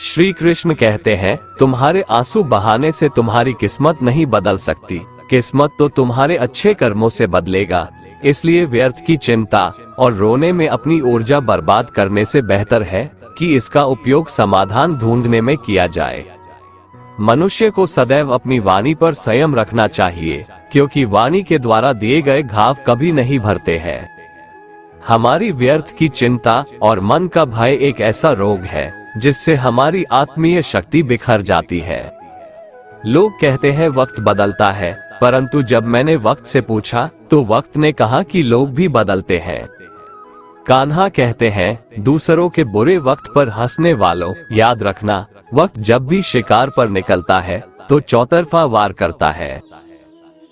श्री कृष्ण कहते हैं, तुम्हारे आंसू बहाने से तुम्हारी किस्मत नहीं बदल सकती, किस्मत तो तुम्हारे अच्छे कर्मों से बदलेगा। इसलिए व्यर्थ की चिंता और रोने में अपनी ऊर्जा बर्बाद करने से बेहतर है कि इसका उपयोग समाधान ढूंढने में किया जाए। मनुष्य को सदैव अपनी वाणी पर संयम रखना चाहिए, क्योंकि वाणी के द्वारा दिए गए घाव कभी नहीं भरते हैं। हमारी व्यर्थ की चिंता और मन का भय एक ऐसा रोग है जिससे हमारी आत्मीय शक्ति बिखर जाती है। लोग कहते हैं वक्त बदलता है, परंतु जब मैंने वक्त से पूछा तो वक्त ने कहा कि लोग भी बदलते हैं। कान्हा कहते हैं, दूसरों के बुरे वक्त पर हंसने वालों, याद रखना वक्त जब भी शिकार पर निकलता है तो चौतरफा वार करता है।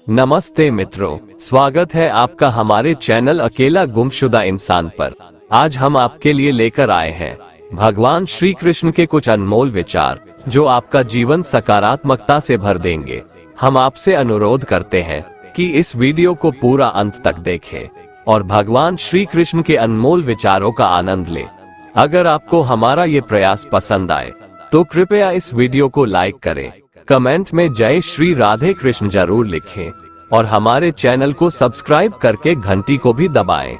नमस्ते मित्रों, स्वागत है आपका हमारे चैनल अकेला गुमशुदा इंसान पर। आज हम आपके लिए लेकर आए हैं भगवान श्री कृष्ण के कुछ अनमोल विचार जो आपका जीवन सकारात्मकता से भर देंगे। हम आपसे अनुरोध करते हैं कि इस वीडियो को पूरा अंत तक देखें और भगवान श्री कृष्ण के अनमोल विचारों का आनंद लें। अगर आपको हमारा ये प्रयास पसंद आए तो कृपया इस वीडियो को लाइक करें, कमेंट में जय श्री राधे कृष्ण जरूर लिखें और हमारे चैनल को सब्सक्राइब करके घंटी को भी दबाएं।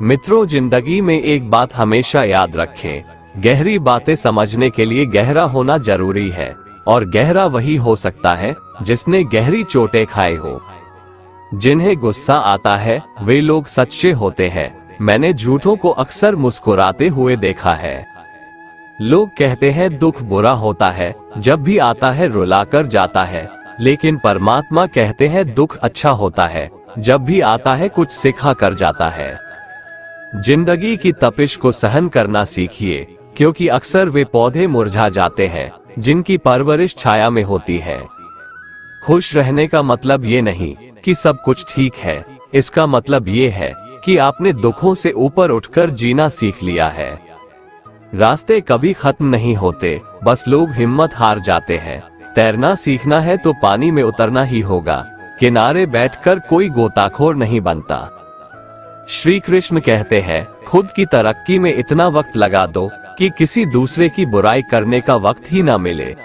मित्रों, जिंदगी में एक बात हमेशा याद रखें, गहरी बातें समझने के लिए गहरा होना जरूरी है, और गहरा वही हो सकता है जिसने गहरी चोटें खाई हो। जिन्हें गुस्सा आता है वे लोग सच्चे होते हैं। मैंने झूठों को अक्सर मुस्कुराते हुए देखा है। लोग कहते हैं दुख बुरा होता है, जब भी आता है रुलाकर जाता है, लेकिन परमात्मा कहते हैं दुख अच्छा होता है, जब भी आता है कुछ सिखा कर जाता है। जिंदगी की तपिश को सहन करना सीखिए, क्योंकि अक्सर वे पौधे मुरझा जाते हैं जिनकी परवरिश छाया में होती है। खुश रहने का मतलब ये नहीं कि सब कुछ ठीक है, इसका मतलब ये है कि आपने दुखों से ऊपर उठकर जीना सीख लिया है। रास्ते कभी खत्म नहीं होते, बस लोग हिम्मत हार जाते हैं। तैरना सीखना है तो पानी में उतरना ही होगा, किनारे बैठकर कोई गोताखोर नहीं बनता। श्री कृष्ण कहते हैं, खुद की तरक्की में इतना वक्त लगा दो कि किसी दूसरे की बुराई करने का वक्त ही ना मिले।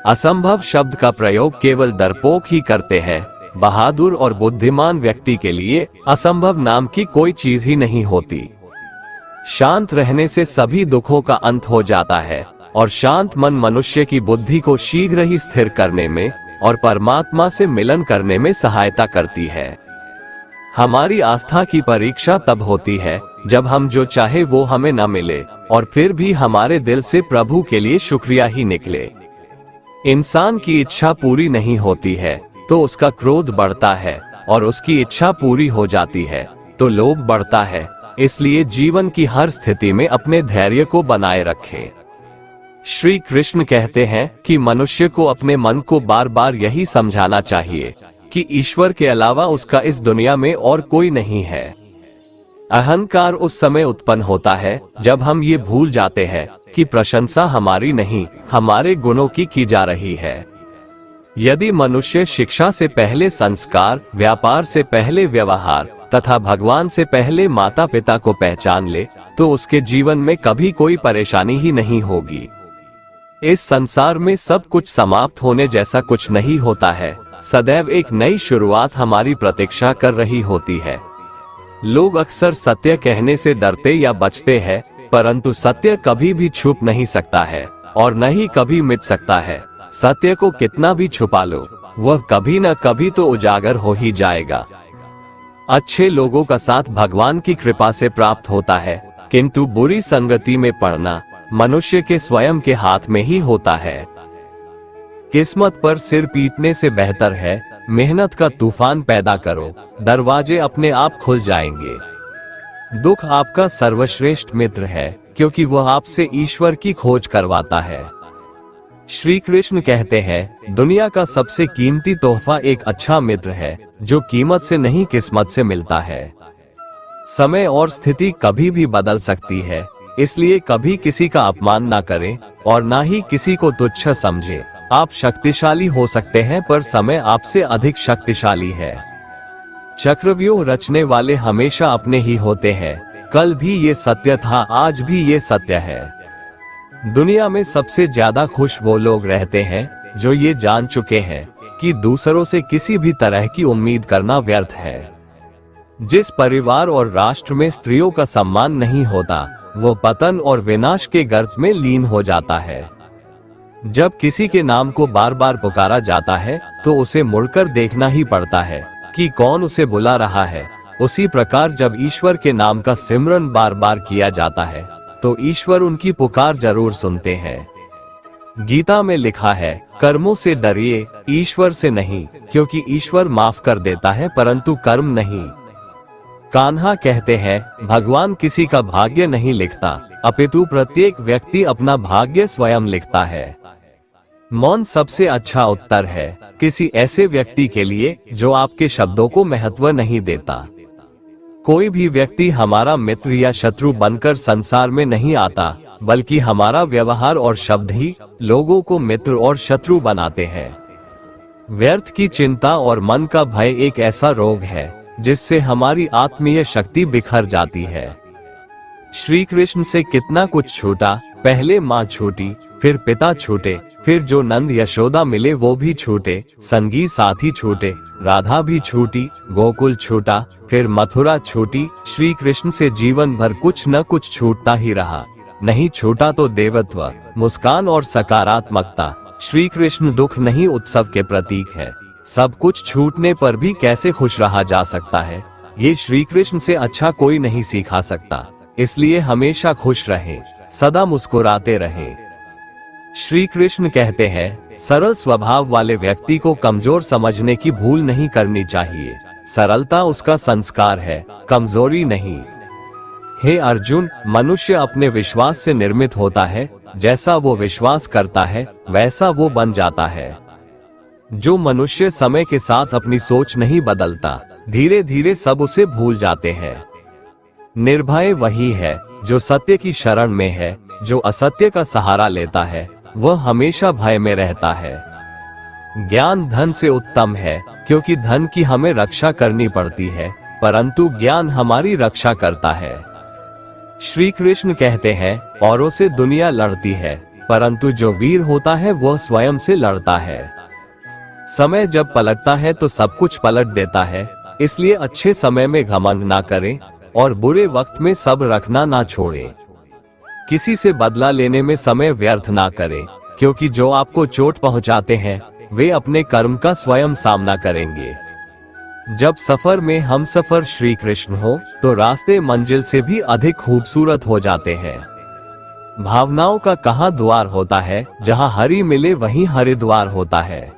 असंभव शब्द का प्रयोग केवल डरपोक ही करते हैं। बहादुर और बुद्धिमान व्यक्ति के लिए असंभव नाम की कोई चीज ही नहीं होती। शांत रहने से सभी दुखों का अंत हो जाता है, और शांत मन मनुष्य की बुद्धि को शीघ्र ही स्थिर करने में और परमात्मा से मिलन करने में सहायता करती है। हमारी आस्था की परीक्षा तब होती है जब हम जो चाहे वो हमें न मिले और फिर भी हमारे दिल से प्रभु के लिए शुक्रिया ही निकले। इंसान की इच्छा पूरी नहीं होती है तो उसका क्रोध बढ़ता है, और उसकी इच्छा पूरी हो जाती है तो लोभ बढ़ता है। इसलिए जीवन की हर स्थिति में अपने धैर्य को बनाए रखें। श्री कृष्ण कहते हैं कि मनुष्य को अपने मन को बार बार यही समझाना चाहिए कि ईश्वर के अलावा उसका इस दुनिया में और कोई नहीं है। अहंकार उस समय उत्पन्न होता है जब हम ये भूल जाते हैं कि प्रशंसा हमारी नहीं, हमारे गुणों की जा रही है। यदि मनुष्य शिक्षा से पहले संस्कार, व्यापार से पहले व्यवहार तथा भगवान से पहले माता पिता को पहचान ले तो उसके जीवन में कभी कोई परेशानी ही नहीं होगी। इस संसार में सब कुछ समाप्त होने जैसा कुछ नहीं होता है, सदैव एक नई शुरुआत हमारी प्रतीक्षा कर रही होती है। लोग अक्सर सत्य कहने से डरते या बचते हैं, परंतु सत्य कभी भी छुप नहीं सकता है और न ही कभी मिट सकता है। सत्य को कितना भी छुपा लो, वह कभी न कभी तो उजागर हो ही जाएगा। अच्छे लोगों का साथ भगवान की कृपा से प्राप्त होता है, किंतु बुरी संगति में पड़ना मनुष्य के स्वयं के हाथ में ही होता है। किस्मत पर सिर पीटने से बेहतर है मेहनत का तूफान पैदा करो, दरवाजे अपने आप खुल जाएंगे। दुख आपका सर्वश्रेष्ठ मित्र है, क्योंकि वह आपसे ईश्वर की खोज करवाता है। श्री कृष्ण कहते हैं, दुनिया का सबसे कीमती तोहफा एक अच्छा मित्र है, जो कीमत से नहीं किस्मत से मिलता है। समय और स्थिति कभी भी बदल सकती है, इसलिए कभी किसी का अपमान ना करें और ना ही किसी को तुच्छ समझें। आप शक्तिशाली हो सकते हैं, पर समय आपसे अधिक शक्तिशाली है। चक्रव्यूह रचने वाले हमेशा अपने ही होते हैं। कल भी ये सत्य था, आज भी ये सत्य है। दुनिया में सबसे ज्यादा खुश वो लोग रहते हैं जो ये जान चुके हैं कि दूसरों से किसी भी तरह की उम्मीद करना व्यर्थ है। जिस परिवार और राष्ट्र में स्त्रियों का सम्मान नहीं होता, वो पतन और विनाश के गर्त में लीन हो जाता है। जब किसी के नाम को बार बार पुकारा जाता है तो उसे मुड़कर देखना ही पड़ता है कि कौन उसे बुला रहा है। उसी प्रकार जब ईश्वर के नाम का सिमरन बार बार किया जाता है तो ईश्वर उनकी पुकार जरूर सुनते हैं। गीता में लिखा है, कर्मों से डरिए, ईश्वर से नहीं, क्योंकि ईश्वर माफ कर देता है परंतु कर्म नहीं। कान्हा कहते हैं, भगवान किसी का भाग्य नहीं लिखता, अपितु प्रत्येक व्यक्ति अपना भाग्य स्वयं लिखता है। मौन सबसे अच्छा उत्तर है किसी ऐसे व्यक्ति के लिए जो आपके शब्दों को महत्व नहीं देता। कोई भी व्यक्ति हमारा मित्र या शत्रु बनकर संसार में नहीं आता, बल्कि हमारा व्यवहार और शब्द ही लोगों को मित्र और शत्रु बनाते हैं। व्यर्थ की चिंता और मन का भय एक ऐसा रोग है जिससे हमारी आत्मीय शक्ति बिखर जाती है। श्री कृष्ण से कितना कुछ छूटा, पहले माँ छूटी, फिर पिता छूटे, फिर जो नंद यशोदा मिले वो भी छूटे, संगी साथी छूटे, राधा भी छूटी, गोकुल छूटा, फिर मथुरा छूटी। श्री कृष्ण से जीवन भर कुछ न कुछ छूटता ही रहा। नहीं छूटा तो देवत्व, मुस्कान और सकारात्मकता। श्री कृष्ण दुख नहीं उत्सव के प्रतीक है। सब कुछ छूटने पर भी कैसे खुश रहा जा सकता है, ये श्री कृष्ण से अच्छा कोई नहीं सिखा सकता। इसलिए हमेशा खुश रहें, सदा मुस्कुराते रहें। श्री कृष्ण कहते हैं, सरल स्वभाव वाले व्यक्ति को कमजोर समझने की भूल नहीं करनी चाहिए। सरलता उसका संस्कार है, कमजोरी नहीं। हे अर्जुन, मनुष्य अपने विश्वास से निर्मित होता है। जैसा वो विश्वास करता है वैसा वो बन जाता है। जो मनुष्य समय के साथ अपनी सोच नहीं बदलता, धीरे धीरे सब उसे भूल जाते हैं। निर्भय वही है जो सत्य की शरण में है। जो असत्य का सहारा लेता है वह हमेशा भय में रहता है। ज्ञान धन से उत्तम है, क्योंकि धन की हमें रक्षा करनी पड़ती है, परंतु ज्ञान हमारी रक्षा करता है। श्री कृष्ण कहते हैं, औरों से दुनिया लड़ती है, परंतु जो वीर होता है वह स्वयं से लड़ता है। समय जब पलटता है तो सब कुछ पलट देता है। इसलिए अच्छे समय में घमंड ना करें और बुरे वक्त में सब्र रखना ना छोड़ें। किसी से बदला लेने में समय व्यर्थ ना करें, क्योंकि जो आपको चोट पहुंचाते हैं वे अपने कर्म का स्वयं सामना करेंगे। जब सफर में हम सफर श्री कृष्ण हो तो रास्ते मंजिल से भी अधिक खूबसूरत हो जाते हैं। भावनाओं का कहाँ द्वार होता है, जहाँ हरि मिले वहीं हरिद्वार होता है।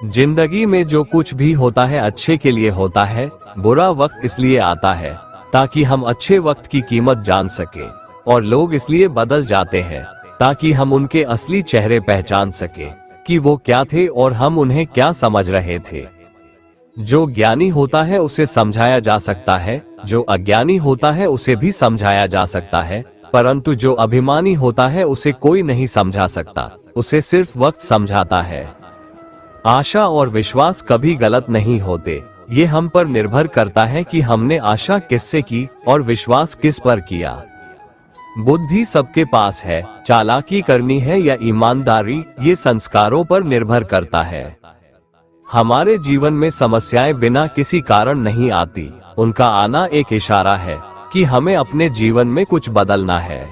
जिंदगी में जो कुछ भी होता है अच्छे के लिए होता है। बुरा वक्त इसलिए आता है ताकि हम अच्छे वक्त की कीमत जान सके, और लोग इसलिए बदल जाते हैं ताकि हम उनके असली चेहरे पहचान सके कि वो क्या थे और हम उन्हें क्या समझ रहे थे। जो ज्ञानी होता है उसे समझाया जा सकता है, जो अज्ञानी होता है उसे भी समझाया जा सकता है, परंतु जो अभिमानी होता है उसे कोई नहीं समझा सकता, उसे सिर्फ वक्त समझाता है। आशा और विश्वास कभी गलत नहीं होते। ये हम पर निर्भर करता है कि हमने आशा किससे की और विश्वास किस पर किया। बुद्धि सबके पास है, चालाकी करनी है या ईमानदारी, ये संस्कारों पर निर्भर करता है। हमारे जीवन में समस्याएं बिना किसी कारण नहीं आती, उनका आना एक इशारा है कि हमें अपने जीवन में कुछ बदलना है।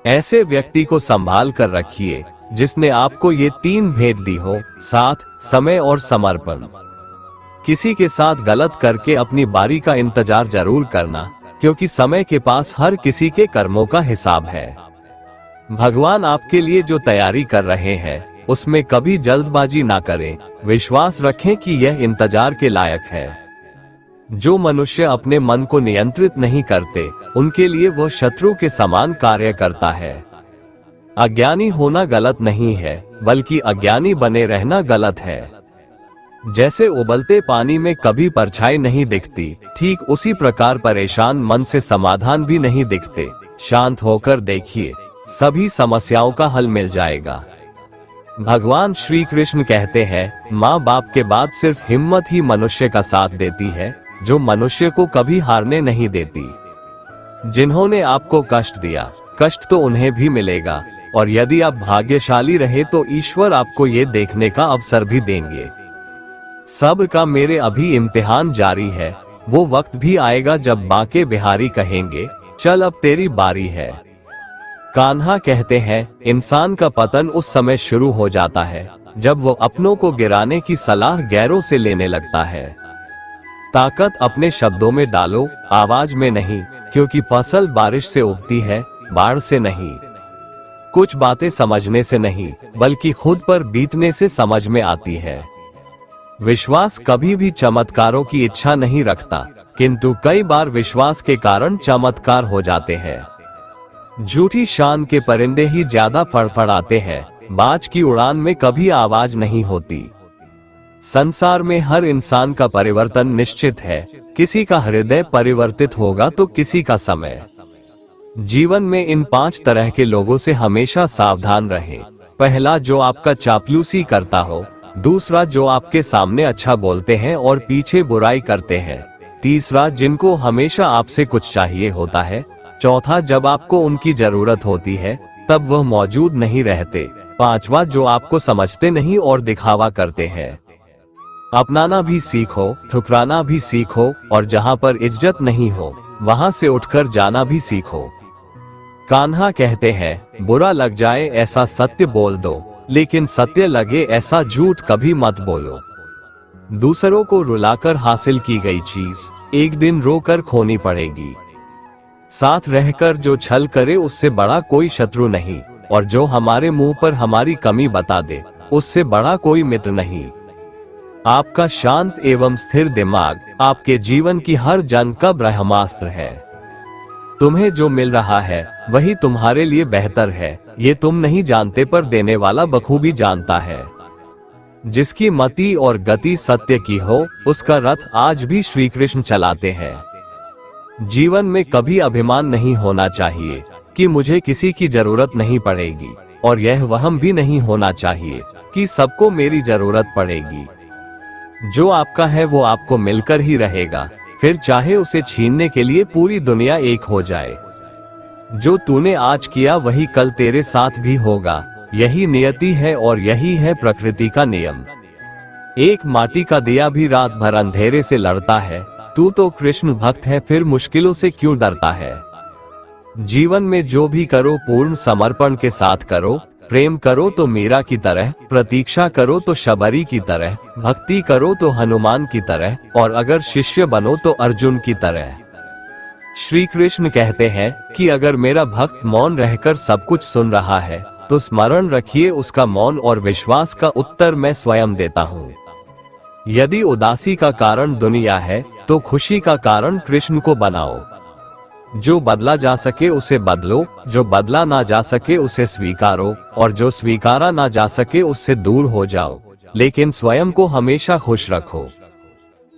ऐसे व्यक्ति को संभाल कर रखिए जिसने आपको ये 3 भेद दी हो, साथ, समय और समर्पण। किसी के साथ गलत करके अपनी बारी का इंतजार जरूर करना, क्योंकि समय के पास हर किसी के कर्मों का हिसाब है। भगवान आपके लिए जो तैयारी कर रहे हैं उसमें कभी जल्दबाजी ना करें। विश्वास रखें कि यह इंतजार के लायक है। जो मनुष्य अपने मन को नियंत्रित नहीं करते उनके लिए वह शत्रु के समान कार्य करता है। अज्ञानी होना गलत नहीं है, बल्कि अज्ञानी बने रहना गलत है। जैसे उबलते पानी में कभी परछाई नहीं दिखती, ठीक उसी प्रकार परेशान मन से समाधान भी नहीं दिखते। शांत होकर देखिए, सभी समस्याओं का हल मिल जाएगा। भगवान श्री कृष्ण कहते हैं, माँ बाप के बाद सिर्फ हिम्मत ही मनुष्य का साथ देती है, जो मनुष्य को कभी हारने नहीं देती। जिन्होंने आपको कष्ट दिया, कष्ट तो उन्हें भी मिलेगा, और यदि आप भाग्यशाली रहे तो ईश्वर आपको ये देखने का अवसर भी देंगे। सब्र का मेरे अभी इम्तिहान जारी है। वो वक्त भी आएगा जब बांके बिहारी कहेंगे, चल अब तेरी बारी है। कान्हा कहते हैं, इंसान का पतन उस समय शुरू हो जाता है जब वो अपनों को गिराने की सलाह गैरों से लेने लगता है। ताकत अपने शब्दों में डालो, आवाज में नहीं, क्योंकि फसल बारिश से उगती है, बाढ़ से नहीं। कुछ बातें समझने से नहीं, बल्कि खुद पर बीतने से समझ में आती है। विश्वास कभी भी चमत्कारों की इच्छा नहीं रखता, किंतु कई बार विश्वास के कारण चमत्कार हो जाते हैं। झूठी शान के परिंदे ही ज्यादा फड़फड़ाते हैं, बाज की उड़ान में कभी आवाज नहीं होती। संसार में हर इंसान का परिवर्तन निश्चित है, किसी का हृदय परिवर्तित होगा तो किसी का समय। जीवन में इन 5 तरह के लोगों से हमेशा सावधान रहें। पहला, जो आपका चापलूसी करता हो। दूसरा, जो आपके सामने अच्छा बोलते हैं और पीछे बुराई करते हैं। तीसरा, जिनको हमेशा आपसे कुछ चाहिए होता है। चौथा, जब आपको उनकी जरूरत होती है तब वह मौजूद नहीं रहते। पांचवा, जो आपको समझते नहीं और दिखावा करते हैं। अपनाना भी सीखो, ठुकराना भी सीखो, और जहां पर इज्जत नहीं हो वहां से उठकर जाना भी सीखो। कान्हा कहते हैं, बुरा लग जाए ऐसा सत्य बोल दो, लेकिन सत्य लगे ऐसा झूठ कभी मत बोलो। दूसरों को रुलाकर हासिल की गई चीज एक दिन रोकर खोनी पड़ेगी। साथ रहकर जो छल करे उससे बड़ा कोई शत्रु नहीं, और जो हमारे मुंह पर हमारी कमी बता दे उससे बड़ा कोई मित्र नहीं। आपका शांत एवं स्थिर दिमाग आपके जीवन की हर जंग का ब्रह्मास्त्र है। तुम्हें जो मिल रहा है वही तुम्हारे लिए बेहतर है, ये तुम नहीं जानते पर देने वाला बखूबी जानता है। जिसकी मति और गति सत्य की हो उसका रथ आज भी श्री कृष्ण चलाते हैं। जीवन में कभी अभिमान नहीं होना चाहिए कि मुझे किसी की जरूरत नहीं पड़ेगी, और यह वहम भी नहीं होना चाहिए कि सबको मेरी जरूरत पड़ेगी। जो आपका है वो आपको मिलकर ही रहेगा, फिर चाहे उसे छीनने के लिए पूरी दुनिया एक हो जाए। जो तूने आज किया वही कल तेरे साथ भी होगा, यही नियति है और यही है प्रकृति का नियम। एक माटी का दिया भी रात भर अंधेरे से लड़ता है। तू तो कृष्ण भक्त है, फिर मुश्किलों से क्यों डरता है। जीवन में जो भी करो पूर्ण समर्पण के साथ करो। प्रेम करो तो मीरा की तरह, प्रतीक्षा करो तो शबरी की तरह, भक्ति करो तो हनुमान की तरह, और अगर शिष्य बनो तो अर्जुन की तरह। श्री कृष्ण कहते हैं कि अगर मेरा भक्त मौन रहकर सब कुछ सुन रहा है तो स्मरण रखिए उसका मौन और विश्वास का उत्तर मैं स्वयं देता हूँ। यदि उदासी का कारण दुनिया है तो खुशी का कारण कृष्ण को बनाओ। जो बदला जा सके उसे बदलो, जो बदला ना जा सके उसे स्वीकारो, और जो स्वीकारा ना जा सके उससे दूर हो जाओ, लेकिन स्वयं को हमेशा खुश रखो।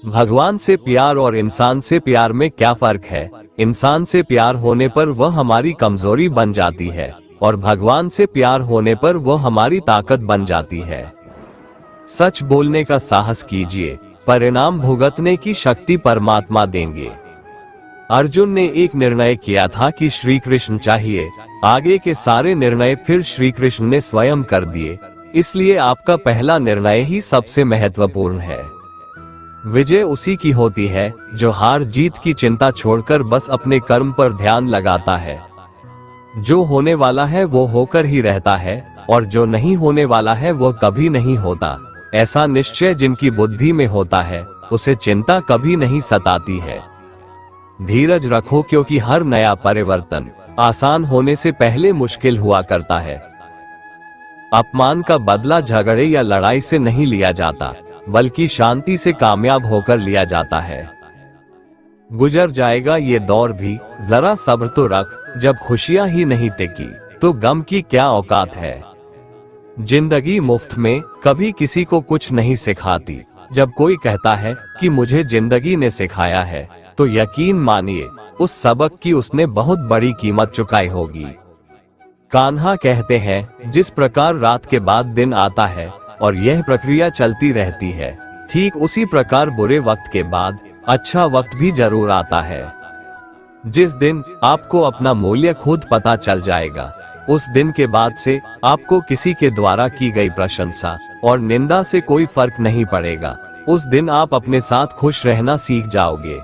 भगवान से प्यार और इंसान से प्यार में क्या फर्क है। इंसान से प्यार होने पर वह हमारी कमजोरी बन जाती है, और भगवान से प्यार होने पर वह हमारी ताकत बन जाती है। सच बोलने का साहस कीजिए, परिणाम भुगतने की शक्ति परमात्मा देंगे। अर्जुन ने एक निर्णय किया था कि श्री कृष्ण चाहिए, आगे के सारे निर्णय फिर श्री कृष्ण ने स्वयं कर दिए, इसलिए आपका पहला निर्णय ही सबसे महत्वपूर्ण है। विजय उसी की होती है जो हार जीत की चिंता छोड़कर बस अपने कर्म पर ध्यान लगाता है। जो होने वाला है वो होकर ही रहता है, और जो नहीं होने वाला है वो कभी नहीं होता। ऐसा निश्चय जिनकी बुद्धि में होता है उसे चिंता कभी नहीं सताती है। धीरज रखो, क्योंकि हर नया परिवर्तन आसान होने से पहले मुश्किल हुआ करता है। अपमान का बदला झगड़े या लड़ाई से नहीं लिया जाता, बल्कि शांति से कामयाब होकर लिया जाता है। गुजर जाएगा ये दौर भी, जरा सब्र तो रख। जब खुशियां ही नहीं टिकी तो गम की क्या औकात है। जिंदगी मुफ्त में कभी किसी को कुछ नहीं सिखाती। जब कोई कहता है कि मुझे जिंदगी ने सिखाया है तो यकीन मानिए उस सबक की उसने बहुत बड़ी कीमत चुकाई होगी। कान्हा कहते हैं, जिस प्रकार रात के बाद दिन आता है और यह प्रक्रिया चलती रहती है, ठीक उसी प्रकार बुरे वक्त के बाद अच्छा वक्त भी जरूर आता है। जिस दिन आपको अपना मूल्य खुद पता चल जाएगा, उस दिन के बाद से आपको किसी के द्वारा की गई प्रशंसा और निंदा से कोई फर्क नहीं पड़ेगा। उस दिन आप अपने साथ खुश रहना सीख जाओगे।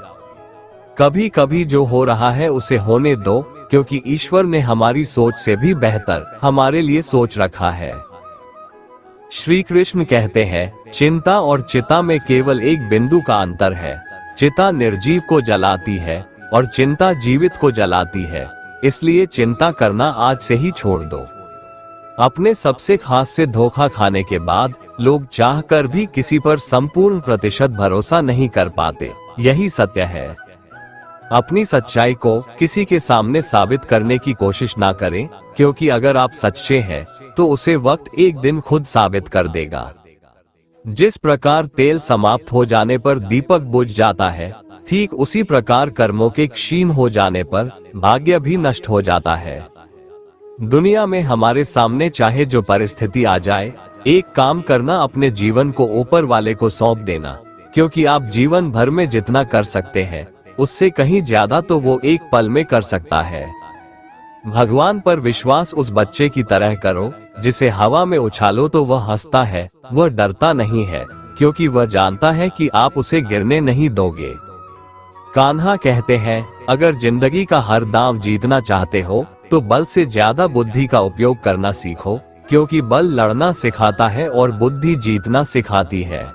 कभी कभी जो हो रहा है उसे होने दो, क्योंकि ईश्वर ने हमारी सोच से भी बेहतर हमारे लिए सोच रखा है। श्री कृष्ण कहते हैं, चिंता और चिता में केवल एक बिंदु का अंतर है। चिता निर्जीव को जलाती है और चिंता जीवित को जलाती है। इसलिए चिंता करना आज से ही छोड़ दो। अपने सबसे खास से धोखा खाने के बाद लोग चाहकर भी किसी पर संपूर्ण प्रतिशत भरोसा नहीं कर पाते। यही सत्य है। अपनी सच्चाई को किसी के सामने साबित करने की कोशिश ना करें, क्योंकि अगर आप सच्चे हैं तो उसे वक्त एक दिन खुद साबित कर देगा। जिस प्रकार तेल समाप्त हो जाने पर दीपक बुझ जाता है, ठीक उसी प्रकार कर्मों के क्षीण हो जाने पर भाग्य भी नष्ट हो जाता है। दुनिया में हमारे सामने चाहे जो परिस्थिति आ जाए, एक काम करना, अपने जीवन को ऊपर वाले को सौंप देना, क्योंकि आप जीवन भर में जितना कर सकते हैं उससे कहीं ज्यादा तो वो एक पल में कर सकता है। भगवान पर विश्वास उस बच्चे की तरह करो जिसे हवा में उछालो तो वह हंसता है, वह डरता नहीं है, क्योंकि वह जानता है कि आप उसे गिरने नहीं दोगे। कान्हा कहते हैं, अगर जिंदगी का हर दांव जीतना चाहते हो तो बल से ज्यादा बुद्धि का उपयोग करना सीखो, क्योंकि बल लड़ना सिखाता है और बुद्धि जीतना सिखाती है।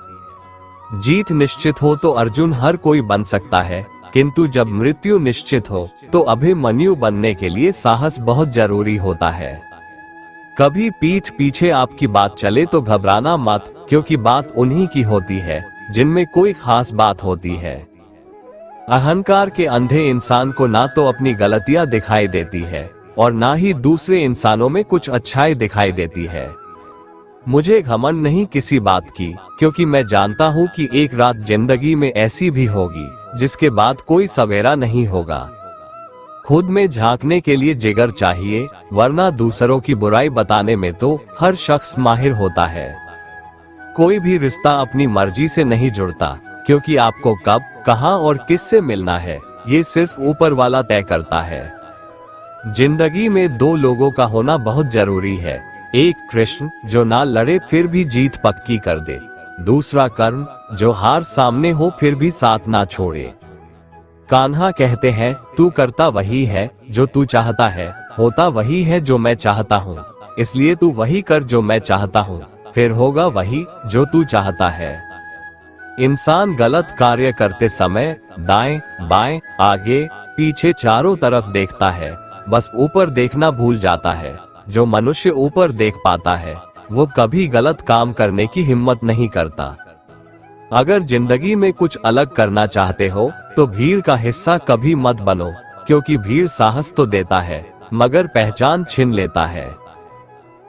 जीत निश्चित हो तो अर्जुन हर कोई बन सकता है, किंतु जब मृत्यु निश्चित हो तो अभिमन्यु बनने के लिए साहस बहुत जरूरी होता है। कभी पीठ पीछे आपकी बात चले तो घबराना मत, क्योंकि बात उन्हीं की होती है जिनमें कोई खास बात होती है। अहंकार के अंधे इंसान को ना तो अपनी गलतियां दिखाई देती है और ना ही दूसरे इंसानों में कुछ अच्छाई दिखाई देती है। मुझे घमंड नहीं किसी बात की, क्योंकि मैं जानता हूँ कि एक रात जिंदगी में ऐसी भी होगी जिसके बाद कोई सवेरा नहीं होगा। खुद में झांकने के लिए जिगर चाहिए, वरना दूसरों की बुराई बताने में तो हर शख्स माहिर होता है। कोई भी रिश्ता अपनी मर्जी से नहीं जुड़ता, क्योंकि आपको कब, कहां और किससे मिलना है ये सिर्फ ऊपर वाला तय करता है। जिंदगी में दो लोगों का होना बहुत जरूरी है, एक कृष्ण जो ना लड़े फिर भी जीत पक्की कर दे, दूसरा कर्ण जो हार सामने हो फिर भी साथ ना छोड़े। कान्हा कहते हैं, तू करता वही है जो तू चाहता है, होता वही है जो मैं चाहता हूँ, इसलिए तू वही कर जो मैं चाहता हूँ, फिर होगा वही जो तू चाहता है। इंसान गलत कार्य करते समय दाएं, बाएं, आगे, पीछे चारों तरफ देखता है, बस ऊपर देखना भूल जाता है। जो मनुष्य ऊपर देख पाता है वो कभी गलत काम करने की हिम्मत नहीं करता। अगर जिंदगी में कुछ अलग करना चाहते हो तो भीड़ का हिस्सा कभी मत बनो, क्योंकि भीड़ साहस तो देता है मगर पहचान छीन लेता है।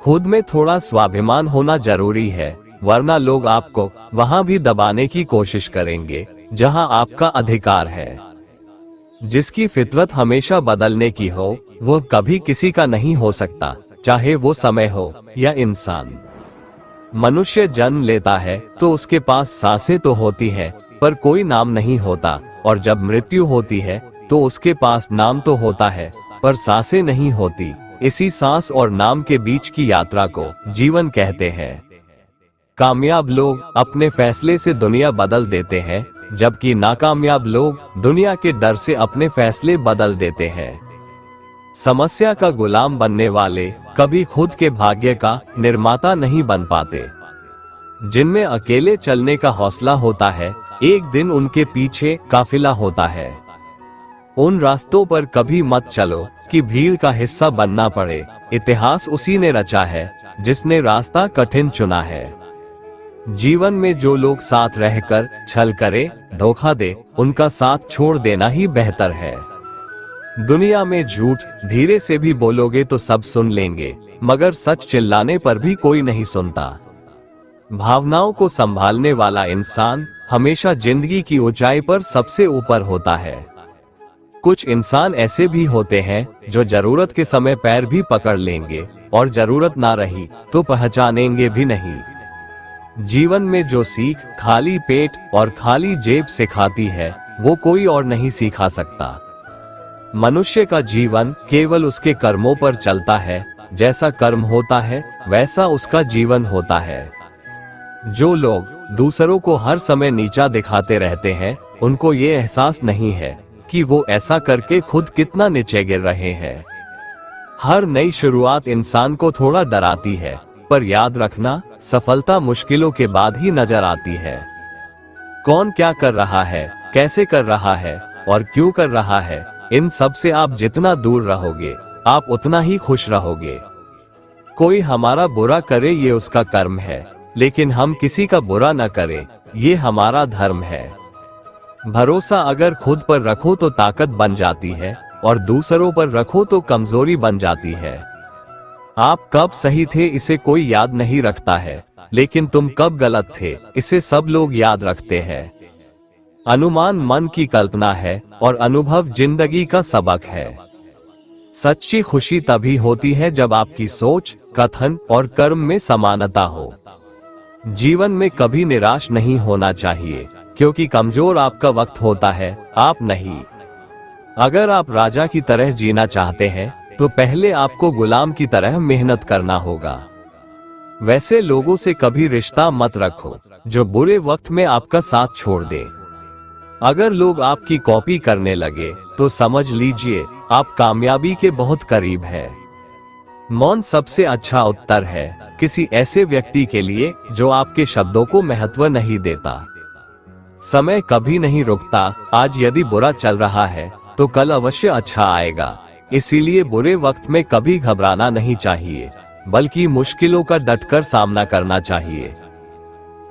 खुद में थोड़ा स्वाभिमान होना जरूरी है, वरना लोग आपको वहां भी दबाने की कोशिश करेंगे जहां आपका अधिकार है। जिसकी फितरत हमेशा बदलने की हो वो कभी किसी का नहीं हो सकता, चाहे वो समय हो या इंसान। मनुष्य जन्म लेता है तो उसके पास सांसें तो होती है पर कोई नाम नहीं होता, और जब मृत्यु होती है तो उसके पास नाम तो होता है पर सांसें नहीं होती। इसी सांस और नाम के बीच की यात्रा को जीवन कहते हैं। कामयाब लोग अपने फैसले से दुनिया बदल देते हैं, जबकि नाकामयाब लोग दुनिया के डर से अपने फैसले बदल देते हैं। समस्या का गुलाम बनने वाले कभी खुद के भाग्य का निर्माता नहीं बन पाते। जिनमें अकेले चलने का हौसला होता है, एक दिन उनके पीछे काफिला होता है। उन रास्तों पर कभी मत चलो कि भीड़ का हिस्सा बनना पड़े। इतिहास उसी ने रचा है जिसने रास्ता कठिन चुना है। जीवन में जो लोग साथ रहकर छल करे, धोखा दे, उनका साथ छोड़ देना ही बेहतर है। दुनिया में झूठ धीरे से भी बोलोगे तो सब सुन लेंगे, मगर सच चिल्लाने पर भी कोई नहीं सुनता। भावनाओं को संभालने वाला इंसान हमेशा जिंदगी की ऊंचाई पर सबसे ऊपर होता है। कुछ इंसान ऐसे भी होते हैं जो जरूरत के समय पैर भी पकड़ लेंगे और जरूरत ना रही तो पहचानेंगे भी नहीं। जीवन में जो सीख खाली पेट और खाली जेब सिखाती है वो कोई और नहीं सिखा सकता। मनुष्य का जीवन केवल उसके कर्मों पर चलता है, जैसा कर्म होता है वैसा उसका जीवन होता है। जो लोग दूसरों को हर समय नीचा दिखाते रहते हैं, उनको ये एहसास नहीं है कि वो ऐसा करके खुद कितना नीचे गिर रहे हैं। हर नई शुरुआत इंसान को थोड़ा डराती है, पर याद रखना, सफलता मुश्किलों के बाद ही नजर आती है। कौन क्या कर रहा है, कैसे कर रहा है और क्यों कर रहा है, इन सब से आप जितना दूर रहोगे, आप उतना ही खुश रहोगे। कोई हमारा बुरा करे ये उसका कर्म है, लेकिन हम किसी का बुरा न करें, ये हमारा धर्म है। भरोसा अगर खुद पर रखो तो ताकत बन जाती है, और दूसरों पर रखो तो कमजोरी बन जाती है। आप कब सही थे इसे कोई याद नहीं रखता है, लेकिन तुम कब गलत थे इसे सब लोग याद रखते हैं। अनुमान मन की कल्पना है और अनुभव जिंदगी का सबक है। सच्ची खुशी तभी होती है जब आपकी सोच, कथन और कर्म में समानता हो। जीवन में कभी निराश नहीं होना चाहिए, क्योंकि कमजोर आपका वक्त होता है, आप नहीं। अगर आप राजा की तरह जीना चाहते हैं तो पहले आपको गुलाम की तरह मेहनत करना होगा। वैसे लोगों से कभी रिश्ता मत रखो जो बुरे वक्त में आपका साथ छोड़ दे। अगर लोग आपकी कॉपी करने लगे तो समझ लीजिए आप कामयाबी के बहुत करीब हैं। मौन सबसे अच्छा उत्तर है किसी ऐसे व्यक्ति के लिए जो आपके शब्दों को महत्व नहीं देता। समय कभी नहीं रुकता, आज यदि बुरा चल रहा है तो कल अवश्य अच्छा आएगा। इसीलिए बुरे वक्त में कभी घबराना नहीं चाहिए, बल्कि मुश्किलों का डटकर सामना करना चाहिए।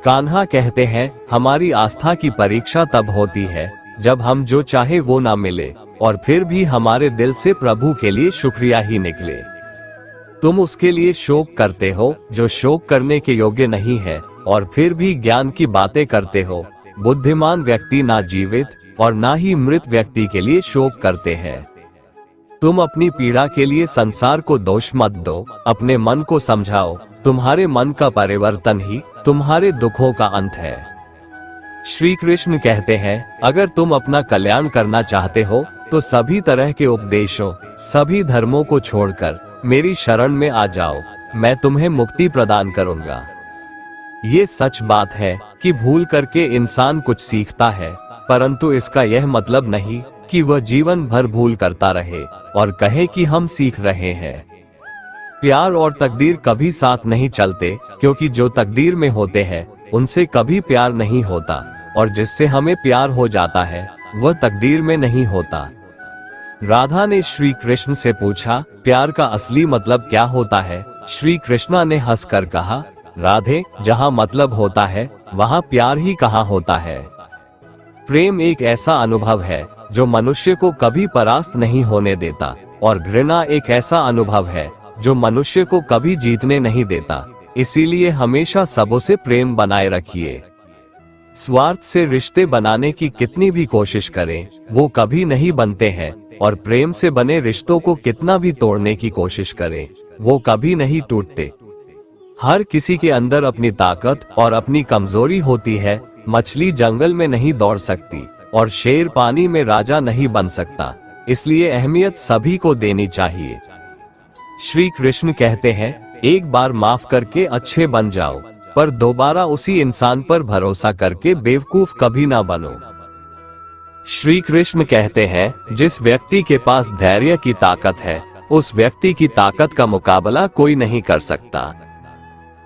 कान्हा कहते हैं, हमारी आस्था की परीक्षा तब होती है जब हम जो चाहे वो ना मिले और फिर भी हमारे दिल से प्रभु के लिए शुक्रिया ही निकले। तुम उसके लिए शोक करते हो जो शोक करने के योग्य नहीं है, और फिर भी ज्ञान की बातें करते हो। बुद्धिमान व्यक्ति ना जीवित और ना ही मृत व्यक्ति के लिए शोक करते हैं। तुम अपनी पीड़ा के लिए संसार को दोष मत दो, अपने मन को समझाओ। तुम्हारे मन का परिवर्तन ही तुम्हारे दुखों का अंत है। श्री कृष्ण कहते हैं, अगर तुम अपना कल्याण करना चाहते हो तो सभी तरह के उपदेशों, सभी धर्मों को छोड़कर मेरी शरण में आ जाओ, मैं तुम्हें मुक्ति प्रदान करूंगा। ये सच बात है कि भूल करके इंसान कुछ सीखता है, परंतु इसका यह मतलब नहीं कि वह जीवन भर भूल करता रहे और कहे कि हम सीख रहे हैं। प्यार और तकदीर कभी साथ नहीं चलते, क्योंकि जो तकदीर में होते हैं उनसे कभी प्यार नहीं होता, और जिससे हमें प्यार हो जाता है वह तकदीर में नहीं होता। राधा ने श्री कृष्ण से पूछा, प्यार का असली मतलब क्या होता है? श्री कृष्णा ने हंसकर कहा, राधे, जहाँ मतलब होता है वहाँ प्यार ही कहाँ होता है। प्रेम एक ऐसा अनुभव है जो मनुष्य को कभी परास्त नहीं होने देता, और घृणा एक ऐसा अनुभव है जो मनुष्य को कभी जीतने नहीं देता। इसीलिए हमेशा सबों से प्रेम बनाए रखिए। स्वार्थ से रिश्ते बनाने की कितनी भी कोशिश करें, वो कभी नहीं बनते हैं, और प्रेम से बने रिश्तों को कितना भी तोड़ने की कोशिश करें, वो कभी नहीं टूटते। हर किसी के अंदर अपनी ताकत और अपनी कमजोरी होती है। मछली जंगल में नहीं दौड़ सकती और शेर पानी में राजा नहीं बन सकता, इसलिए अहमियत सभी को देनी चाहिए। श्री कृष्ण कहते हैं, एक बार माफ करके अच्छे बन जाओ, पर दोबारा उसी इंसान पर भरोसा करके बेवकूफ कभी ना बनो। श्री कृष्ण कहते हैं, जिस व्यक्ति के पास धैर्य की ताकत है, उस व्यक्ति की ताकत का मुकाबला कोई नहीं कर सकता।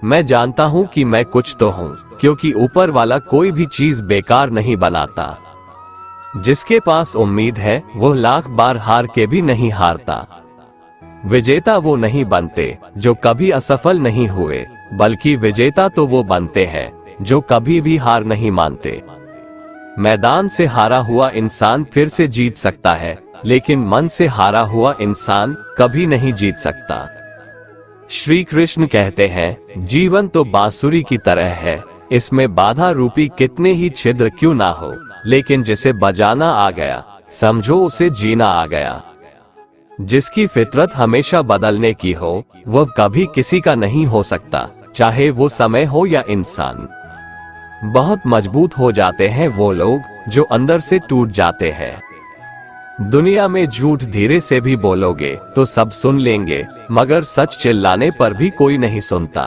मैं जानता हूँ कि मैं कुछ तो हूँ, क्योंकि ऊपर वाला कोई भी चीज बेकार नहीं बनाता। जिसके पास उम्मीद है वो लाख बार हार के भी नहीं हारता। विजेता वो नहीं बनते जो कभी असफल नहीं हुए, बल्कि विजेता तो वो बनते हैं जो कभी भी हार नहीं मानते। मैदान से हारा हुआ इंसान फिर से जीत सकता है, लेकिन मन से हारा हुआ इंसान कभी नहीं जीत सकता। श्री कृष्ण कहते हैं, जीवन तो बांसुरी की तरह है, इसमें बाधा रूपी कितने ही छिद्र क्यों ना हो, लेकिन जिसे बजाना आ गया समझो उसे जीना आ गया। जिसकी फितरत हमेशा बदलने की हो, वह कभी किसी का नहीं हो सकता, चाहे वो समय हो या इंसान। बहुत मजबूत हो जाते हैं वो लोग जो अंदर से टूट जाते हैं। दुनिया में झूठ धीरे से भी बोलोगे तो सब सुन लेंगे, मगर सच चिल्लाने पर भी कोई नहीं सुनता।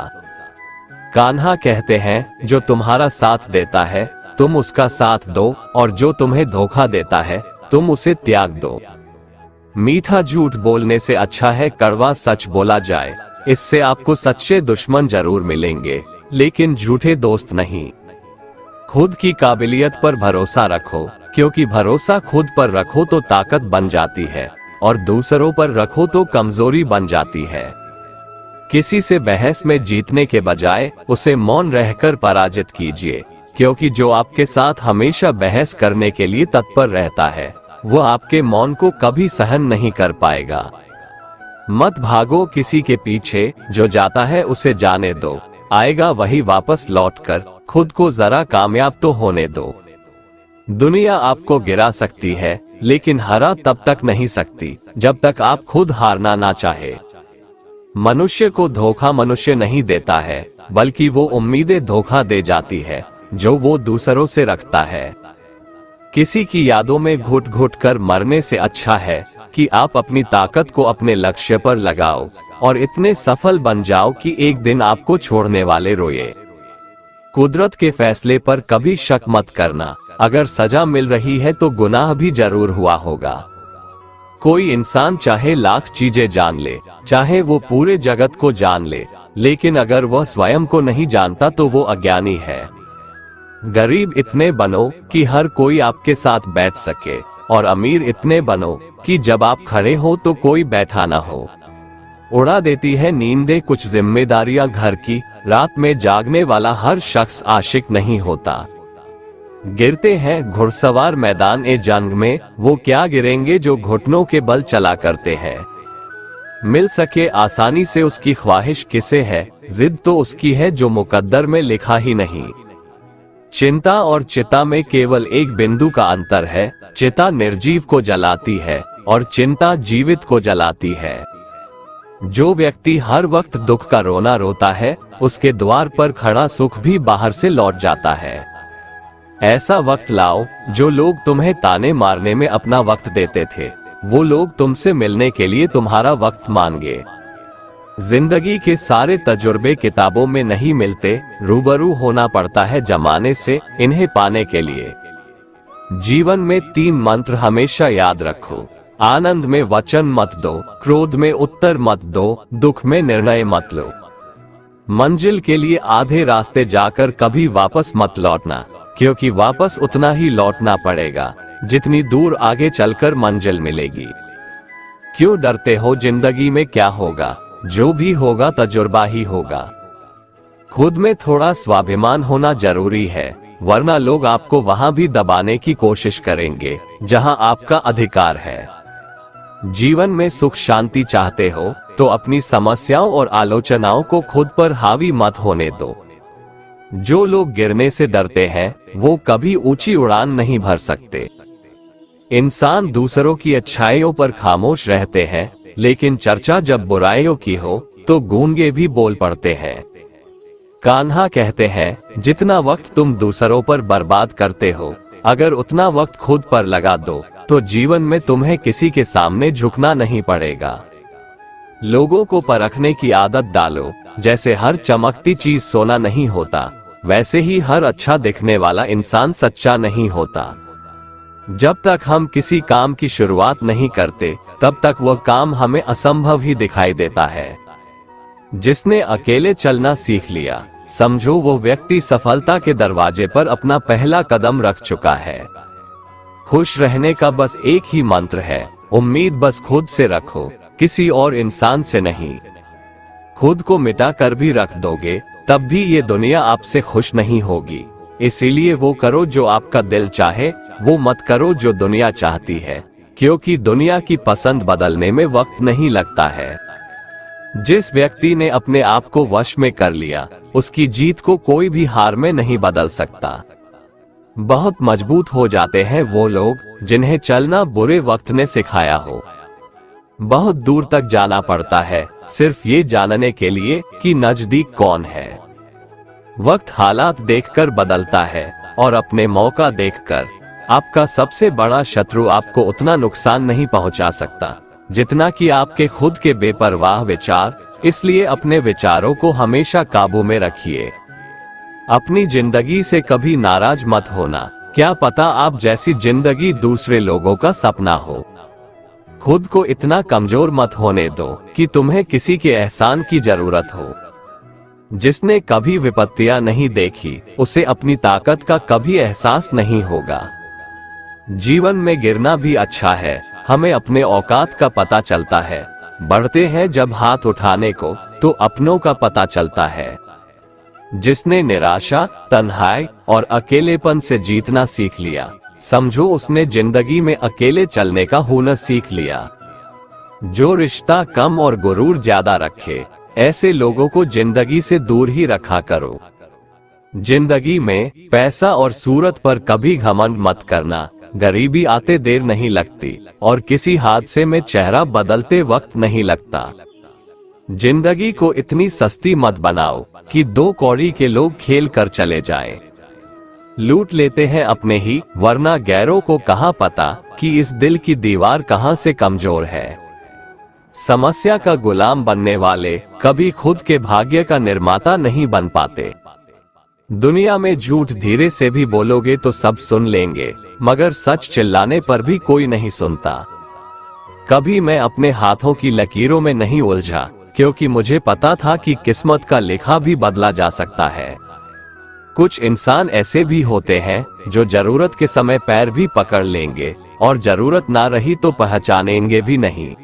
कान्हा कहते हैं, जो तुम्हारा साथ देता है तुम उसका साथ दो, और जो तुम्हें धोखा देता है तुम उसे त्याग दो। मीठा झूठ बोलने से अच्छा है कड़वा सच बोला जाए। इससे आपको सच्चे दुश्मन जरूर मिलेंगे, लेकिन झूठे दोस्त नहीं। खुद की काबिलियत पर भरोसा रखो, क्योंकि भरोसा खुद पर रखो तो ताकत बन जाती है, और दूसरों पर रखो तो कमजोरी बन जाती है। किसी से बहस में जीतने के बजाय उसे मौन रहकर पराजित कीजिए, क्योंकि जो आपके साथ हमेशा बहस करने के लिए तत्पर रहता है वो आपके मौन को कभी सहन नहीं कर पाएगा। मत भागो किसी के पीछे, जो जाता है उसे जाने दो, आएगा वही वापस लौटकर, खुद को जरा कामयाब तो होने दो। दुनिया आपको गिरा सकती है, लेकिन हरा तब तक नहीं सकती जब तक आप खुद हारना ना चाहे। मनुष्य को धोखा मनुष्य नहीं देता है, बल्कि वो उम्मीदें धोखा दे जाती है जो वो दूसरों से रखता है। किसी की यादों में घुट घुट कर मरने से अच्छा है कि आप अपनी ताकत को अपने लक्ष्य पर लगाओ और इतने सफल बन जाओ कि एक दिन आपको छोड़ने वाले रोए। कुदरत के फैसले पर कभी शक मत करना। अगर सजा मिल रही है तो गुनाह भी जरूर हुआ होगा। कोई इंसान चाहे लाख चीजें जान ले, चाहे वो पूरे जगत को जान ले, लेकिन अगर वह स्वयं को नहीं जानता तो वो अज्ञानी है। गरीब इतने बनो कि हर कोई आपके साथ बैठ सके, और अमीर इतने बनो कि जब आप खड़े हो तो कोई बैठा ना हो। उड़ा देती है नींदें कुछ जिम्मेदारियां घर की, रात में जागने वाला हर शख्स आशिक नहीं होता। गिरते हैं घुड़सवार मैदान ए जंग में, वो क्या गिरेंगे जो घुटनों के बल चला करते हैं। मिल सके आसानी से उसकी ख्वाहिश किसे है, जिद तो उसकी है जो मुकद्दर में लिखा ही नहीं। चिंता और चिता में केवल एक बिंदु का अंतर है, चिता निर्जीव को जलाती है और चिंता जीवित को जलाती है। जो व्यक्ति हर वक्त दुख का रोना रोता है, उसके द्वार पर खड़ा सुख भी बाहर से लौट जाता है। ऐसा वक्त लाओ जो लोग तुम्हें ताने मारने में अपना वक्त देते थे, वो लोग तुमसे मिलने के लिए तुम्हारा वक्त मांगे। जिंदगी के सारे तजुर्बे किताबों में नहीं मिलते, रूबरू होना पड़ता है जमाने से इन्हें पाने के लिए। जीवन में 3 मंत्र हमेशा याद रखो। आनंद में वचन मत दो, क्रोध में उत्तर मत दो, दुख में निर्णय मत लो। मंजिल के लिए आधे रास्ते जाकर कभी वापस मत लौटना, क्योंकि वापस उतना ही लौटना पड़ेगा जितनी दूर आगे चलकर मंजिल मिलेगी। क्यों डरते हो? जिंदगी में क्या होगा? जो भी होगा तजुर्बा ही होगा। खुद में थोड़ा स्वाभिमान होना जरूरी है, वरना लोग आपको वहां भी दबाने की कोशिश करेंगे जहां आपका अधिकार है। जीवन में सुख शांति चाहते हो तो अपनी समस्याओं और आलोचनाओं को खुद पर हावी मत होने दो। जो लोग गिरने से डरते हैं वो कभी ऊंची उड़ान नहीं भर सकते। इंसान दूसरों की अच्छाइयों पर खामोश रहते हैं, लेकिन चर्चा जब बुराइयों की हो तो गूंगे भी बोल पड़ते हैं। कान्हा कहते हैं, जितना वक्त तुम दूसरों पर बर्बाद करते हो, अगर उतना वक्त खुद पर लगा दो तो जीवन में तुम्हें किसी के सामने झुकना नहीं पड़ेगा। लोगों को परखने की आदत डालो। जैसे हर चमकती चीज सोना नहीं होता, वैसे ही हर अच्छा दिखने वाला इंसान सच्चा नहीं होता। जब तक हम किसी काम की शुरुआत नहीं करते, तब तक वह काम हमें असंभव ही दिखाई देता है। जिसने अकेले चलना सीख लिया, समझो वो व्यक्ति सफलता के दरवाजे पर अपना पहला कदम रख चुका है। खुश रहने का बस एक ही मंत्र है, उम्मीद बस खुद से रखो, किसी और इंसान से नहीं। खुद को मिटा कर भी रख दोगे तब भी ये दुनिया आपसे खुश नहीं होगी। इसीलिए वो करो जो आपका दिल चाहे, वो मत करो जो दुनिया चाहती है, क्योंकि दुनिया की पसंद बदलने में वक्त नहीं लगता है। जिस व्यक्ति ने अपने आप को वश में कर लिया, उसकी जीत को कोई भी हार में नहीं बदल सकता। बहुत मजबूत हो जाते हैं वो लोग जिन्हें चलना बुरे वक्त ने सिखाया हो। बहुत दूर तक जाना पड़ता है सिर्फ ये जानने के लिए कि नजदीक कौन है। वक्त हालात देखकर बदलता है और अपने मौका देखकर। आपका सबसे बड़ा शत्रु आपको उतना नुकसान नहीं पहुंचा सकता जितना कि आपके खुद के बेपरवाह विचार। इसलिए अपने विचारों को हमेशा काबू में रखिए। अपनी जिंदगी से कभी नाराज मत होना, क्या पता आप जैसी जिंदगी दूसरे लोगों का सपना हो। खुद को इतना कमजोर मत होने दो कि तुम्हें किसी के एहसान की जरूरत हो। जिसने कभी विपत्तियां नहीं देखी उसे अपनी ताकत का कभी एहसास नहीं होगा। जीवन में गिरना भी अच्छा है, हमें अपने औकात का पता चलता है। बढ़ते हैं जब हाथ उठाने को तो अपनों का पता चलता है। जिसने निराशा, तन्हाई और अकेलेपन से जीतना सीख लिया, समझो उसने जिंदगी में अकेले चलने का हुनर सीख लिया। जो रिश्ता कम और गुरूर ज्यादा रखे, ऐसे लोगों को जिंदगी से दूर ही रखा करो। जिंदगी में पैसा और सूरत पर कभी घमंड मत करना। गरीबी आते देर नहीं लगती और किसी हादसे में चेहरा बदलते वक्त नहीं लगता। जिंदगी को इतनी सस्ती मत बनाओ कि 2 कौड़ी के लोग खेल कर चले जाएं। लूट लेते हैं अपने ही, वरना गैरों को कहाँ पता कि इस दिल की दीवार कहाँ से कमजोर है। समस्या का गुलाम बनने वाले कभी खुद के भाग्य का निर्माता नहीं बन पाते। दुनिया में झूठ धीरे से भी बोलोगे तो सब सुन लेंगे, मगर सच चिल्लाने पर भी कोई नहीं सुनता। कभी मैं अपने हाथों की लकीरों में नहीं उलझा, क्योंकि मुझे पता था कि किस्मत का लिखा भी बदला जा सकता है। कुछ इंसान ऐसे भी होते हैं जो जरूरत के समय पैर भी पकड़ लेंगे और जरूरत ना रही तो पहचानेंगे भी नहीं।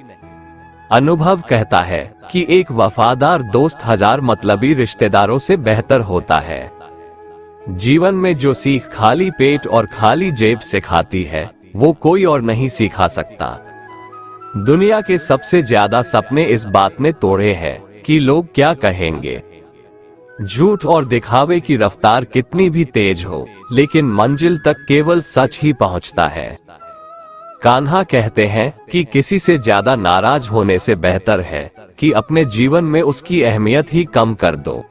अनुभव कहता है कि एक वफादार दोस्त 1000 मतलबी रिश्तेदारों से बेहतर होता है। जीवन में जो सीख खाली पेट और खाली जेब से खाती है, वो कोई और नहीं सिखा सकता। दुनिया के सबसे ज्यादा सपने इस बात ने तोड़े हैं कि लोग क्या कहेंगे। झूठ और दिखावे की रफ्तार कितनी भी तेज हो, लेकिन मंजिल तक केवल सच ही पहुंचता है। कान्हा कहते हैं कि किसी से ज्यादा नाराज होने से बेहतर है कि अपने जीवन में उसकी अहमियत ही कम कर दो।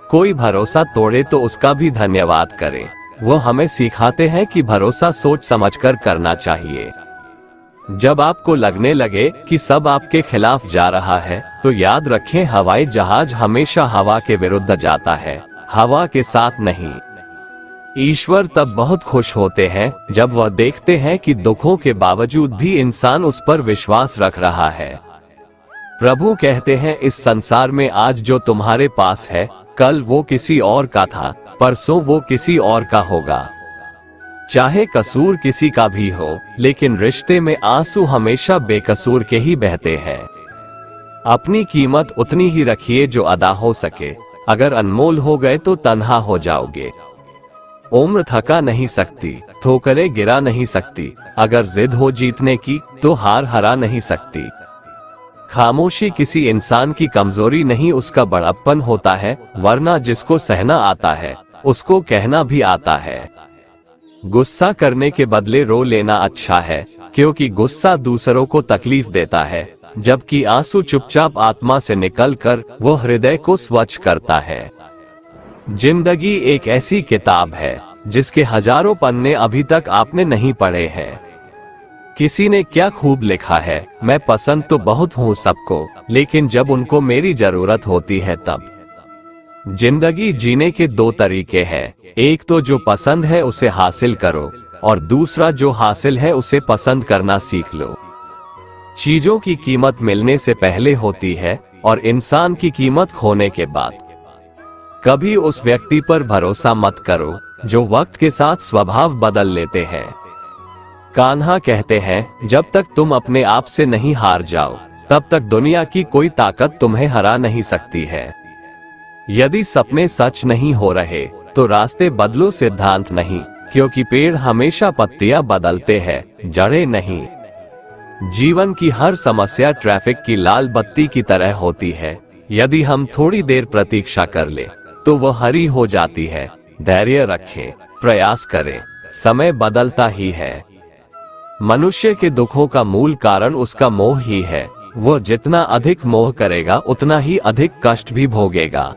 कोई भरोसा तोड़े तो उसका भी धन्यवाद करें। वो हमें सिखाते हैं कि भरोसा सोच समझकर करना चाहिए। जब आपको लगने लगे कि सब आपके खिलाफ जा रहा है, तो याद रखें हवाई जहाज हमेशा हवा के विरुद्ध जाता है, हवा के साथ नहीं। ईश्वर तब बहुत खुश होते हैं जब वह देखते हैं कि दुखों के बावजूद भी इंसान उस पर विश्वास रख रहा है। प्रभु कहते हैं, इस संसार में आज जो तुम्हारे पास है, कल वो किसी और का था, परसों वो किसी और का होगा। चाहे कसूर किसी का भी हो, लेकिन रिश्ते में आंसू हमेशा बेकसूर के ही बहते हैं। अपनी कीमत उतनी ही रखिए जो अदा हो सके। अगर अनमोल हो गए तो तन्हा हो जाओगे। उम्र थका नहीं सकती, ठोकरें गिरा नहीं सकती। अगर जिद हो जीतने की तो हार हरा नहीं सकती। खामोशी किसी इंसान की कमजोरी नहीं, उसका बड़प्पन होता है, वरना जिसको सहना आता है उसको कहना भी आता है। गुस्सा करने के बदले रो लेना अच्छा है, क्योंकि गुस्सा दूसरों को तकलीफ देता है, जबकि आंसू चुपचाप आत्मा से निकलकर वो हृदय को स्वच्छ करता है। जिंदगी एक ऐसी किताब है जिसके हजारों पन्ने अभी तक आपने नहीं पढ़े हैं। किसी ने क्या खूब लिखा है, मैं पसंद तो बहुत हूँ सबको, लेकिन जब उनको मेरी जरूरत होती है तब। जिंदगी जीने के 2 तरीके हैं, एक तो जो पसंद है उसे हासिल करो, और दूसरा जो हासिल है उसे पसंद करना सीख लो। चीजों की कीमत मिलने से पहले होती है और इंसान की कीमत खोने के बाद। कभी उस व्यक्ति पर भरोसा मत करो जो वक्त के साथ स्वभाव बदल लेते हैं। कान्हा कहते हैं, जब तक तुम अपने आप से नहीं हार जाओ, तब तक दुनिया की कोई ताकत तुम्हें हरा नहीं सकती है। यदि सपने सच नहीं हो रहे तो रास्ते बदलो, सिद्धांत नहीं, क्योंकि पेड़ हमेशा पत्तियां बदलते हैं, जड़ें नहीं। जीवन की हर समस्या ट्रैफिक की लाल बत्ती की तरह होती है, यदि हम थोड़ी देर प्रतीक्षा कर ले तो वह हरी हो जाती है। धैर्य रखें, प्रयास करें, समय बदलता ही है। मनुष्य के दुखों का मूल कारण उसका मोह ही है। वो जितना अधिक मोह करेगा उतना ही अधिक कष्ट भी भोगेगा।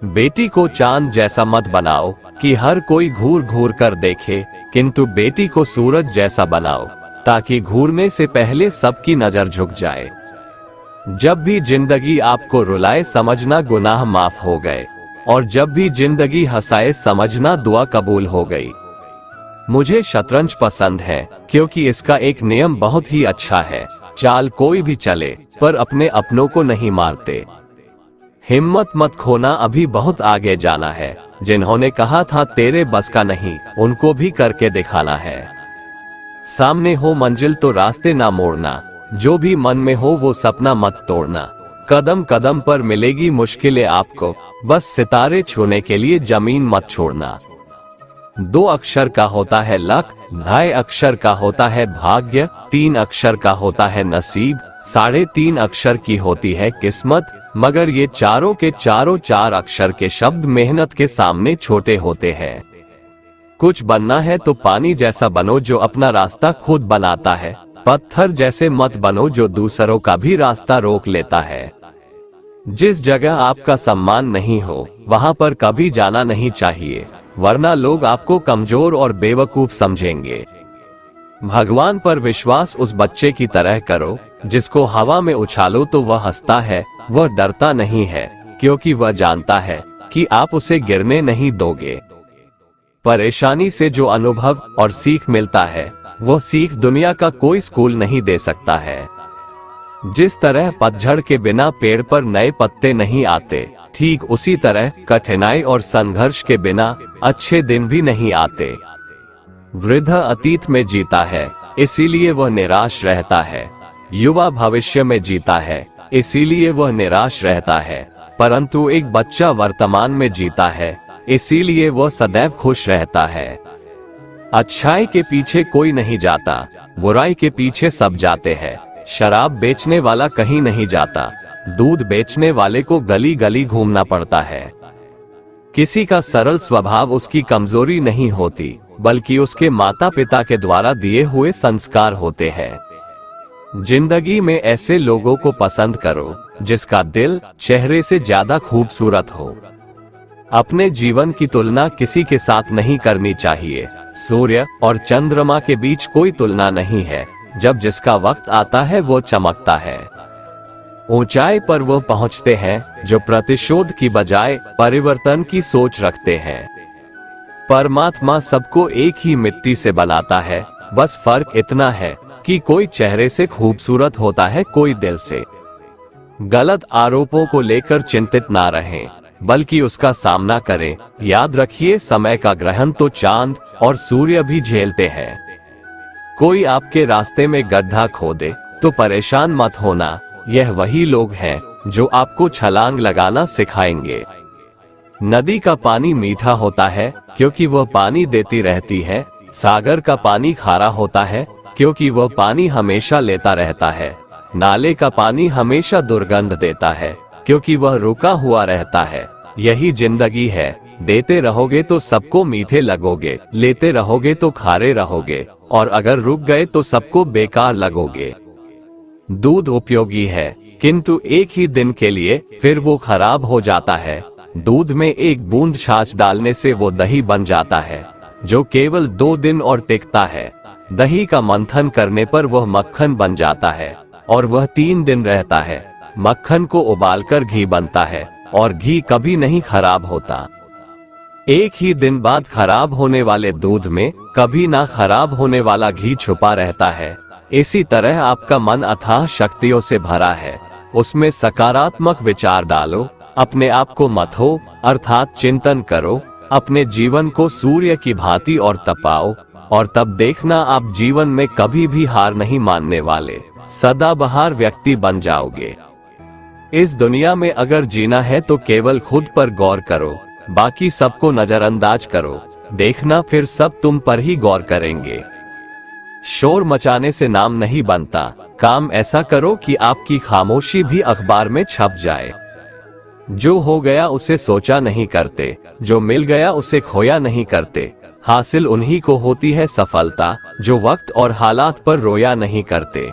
बेटी को चांद जैसा मत बनाओ कि हर कोई घूर घूर कर देखे, किंतु बेटी को सूरज जैसा बनाओ ताकि घूरने से पहले सबकी नजर झुक जाए। जब भी जिंदगी आपको रुलाए समझना गुनाह माफ हो गए, और जब भी जिंदगी हंसाए समझना दुआ कबूल हो गई। मुझे शतरंज पसंद है क्योंकि इसका एक नियम बहुत ही अच्छा है, चाल कोई भी चले पर अपने अपनों को नहीं मारते। हिम्मत मत खोना, अभी बहुत आगे जाना है। जिन्होंने कहा था तेरे बस का नहीं, उनको भी करके दिखाना है। सामने हो मंजिल तो रास्ते ना मोड़ना, जो भी मन में हो वो सपना मत तोड़ना। कदम कदम पर मिलेगी मुश्किलें आपको, बस सितारे छूने के लिए जमीन मत छोड़ना। 2 अक्षर का होता है लक, 2.5 अक्षर का होता है भाग्य, 3 अक्षर का होता है नसीब, 3.5 अक्षर की होती है किस्मत। मगर ये चारों के चारों 4 अक्षर के शब्द मेहनत के सामने छोटे होते हैं। कुछ बनना है तो पानी जैसा बनो जो अपना रास्ता खुद बनाता है, पत्थर जैसे मत बनो जो दूसरों का भी रास्ता रोक लेता है। जिस जगह आपका सम्मान नहीं हो वहां पर कभी जाना नहीं चाहिए, वरना लोग आपको कमजोर और बेवकूफ समझेंगे। भगवान पर विश्वास उस बच्चे की तरह करो जिसको हवा में उछालो तो वह हंसता है, वह डरता नहीं है क्योंकि वह जानता है कि आप उसे गिरने नहीं दोगे। परेशानी से जो अनुभव और सीख मिलता है वह सीख दुनिया का कोई स्कूल नहीं दे सकता है। जिस तरह पतझड़ के बिना पेड़ पर नए पत्ते नहीं आते, ठीक उसी तरह कठिनाई और संघर्ष के बिना अच्छे दिन भी नहीं आते। वृद्ध अतीत में जीता है इसीलिए वह निराश रहता है, युवा भविष्य में जीता है इसीलिए वह निराश रहता है, परंतु एक बच्चा वर्तमान में जीता है इसीलिए वह सदैव खुश रहता है। अच्छाई के पीछे कोई नहीं जाता, बुराई के पीछे सब जाते हैं। शराब बेचने वाला कहीं नहीं जाता, दूध बेचने वाले को गली गली घूमना पड़ता है। किसी का सरल स्वभाव उसकी कमजोरी नहीं होती, बल्कि उसके माता पिता के द्वारा दिए हुए संस्कार होते हैं। जिंदगी में ऐसे लोगों को पसंद करो जिसका दिल चेहरे से ज्यादा खूबसूरत हो। अपने जीवन की तुलना किसी के साथ नहीं करनी चाहिए। सूर्य और चंद्रमा के बीच कोई तुलना नहीं है, जब जिसका वक्त आता है वो चमकता है। ऊंचाई पर वो पहुंचते हैं जो प्रतिशोध की बजाय परिवर्तन की सोच रखते हैं। परमात्मा सबको एक ही मिट्टी से बनाता है, बस फर्क इतना है कि कोई चेहरे से खूबसूरत होता है, कोई दिल से। गलत आरोपों को लेकर चिंतित ना रहें, बल्कि उसका सामना करें। याद रखिए, समय का ग्रहण तो चांद और सूर्य भी झेलते हैं। कोई आपके रास्ते में गड्ढा खोदे तो परेशान मत होना, यह वही लोग हैं जो आपको छलांग लगाना सिखाएंगे। नदी का पानी मीठा होता है क्योंकि वह पानी देती रहती है। सागर का पानी खारा होता है क्योंकि वह पानी हमेशा लेता रहता है। नाले का पानी हमेशा दुर्गंध देता है क्योंकि वह रुका हुआ रहता है। यही जिंदगी है, देते रहोगे तो सबको मीठे लगोगे, लेते रहोगे तो खारे रहोगे, और अगर रुक गए तो सबको बेकार लगोगे। दूध उपयोगी है किंतु एक ही दिन के लिए, फिर वो खराब हो जाता है। दूध में एक बूंद छाछ डालने से वो दही बन जाता है जो केवल 2 दिन और टिकता है। दही का मंथन करने पर वह मक्खन बन जाता है और वह 3 दिन रहता है। मक्खन को उबालकर घी बनता है और घी कभी नहीं खराब होता। एक ही दिन बाद खराब होने वाले दूध में कभी ना खराब होने वाला घी छुपा रहता है। इसी तरह आपका मन अथाह शक्तियों से भरा है, उसमें सकारात्मक विचार डालो, अपने आप को मथो अर्थात चिंतन करो, अपने जीवन को सूर्य की भांति और तपाओ, और तब देखना आप जीवन में कभी भी हार नहीं मानने वाले सदाबहार व्यक्ति बन जाओगे। इस दुनिया में अगर जीना है तो केवल खुद पर गौर करो, बाकी सबको नजरअंदाज करो, देखना फिर सब तुम पर ही गौर करेंगे। शोर मचाने से नाम नहीं बनता, काम ऐसा करो कि आपकी खामोशी भी अखबार में छप जाए। जो हो गया उसे सोचा नहीं करते, जो मिल गया उसे खोया नहीं करते। हासिल उन्हीं को होती है सफलता जो वक्त और हालात पर रोया नहीं करते।